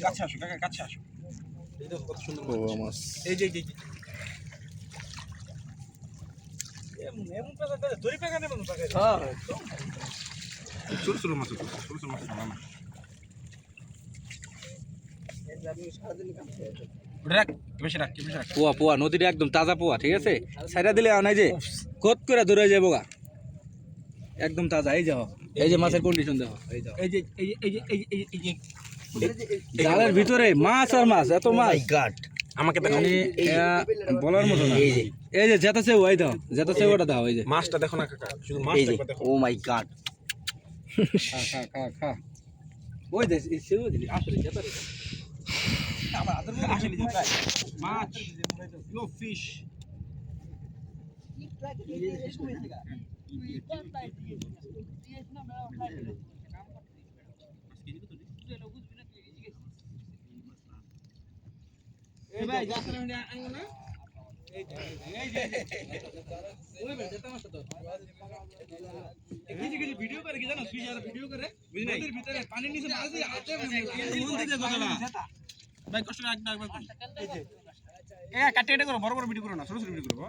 কাছে আসো কাকা, কাছে আসো। এই দেখো কত সুন্দর মাছ। এই যে এমন পেঁচা ধরি পেঁচা নেবেন পেঁচা। হ্যাঁ ছোট ছোট মাছ, ছোট ছোট মাছ না। পোয়া পোয়া নদীর একদম তাজা পোয়া, ঠিক আছে? সাইডা দিলে নাই যে কত করে দূরে যাবো গা, একদম তাজা। এই যাও, এই যে মাছের কন্ডিশন দেখো, এই যাও, এই যে এই যে জালের ভিতরে মাছ আর মাছ, এত মাছ আমাকে দেখো, মানে বলার মতো না। এই যে জেতাছে ওই দাও, জেতাছে ওটা দাও। এই যে মাছটা দেখো না কাকা, শুধু মাছটা দেখো। ও মাই গড, খা খা খা। ওই দেখ সেও দিলি আসলে জেতা রে আমার হাতের মধ্যে আসেনি যে প্রায় মাছ, ইউ ফিশ। এই ভাই যাচ্ছে না আঙ্গো না, এই যে ওই ভাই জেতা মাছ তো এই যে ভিডিও করে কি জানো, ফিশ আর ভিডিও করে নদীর ভিতরে পানির নিচে মাছ দিয়ে হাতে মন দিতে কথা ভাই, কষ্ট করে একবার এই যে কাটে কাটে করো, বড় বড় ভিডিও করো না, ছোট ছোট ভিডিও করো।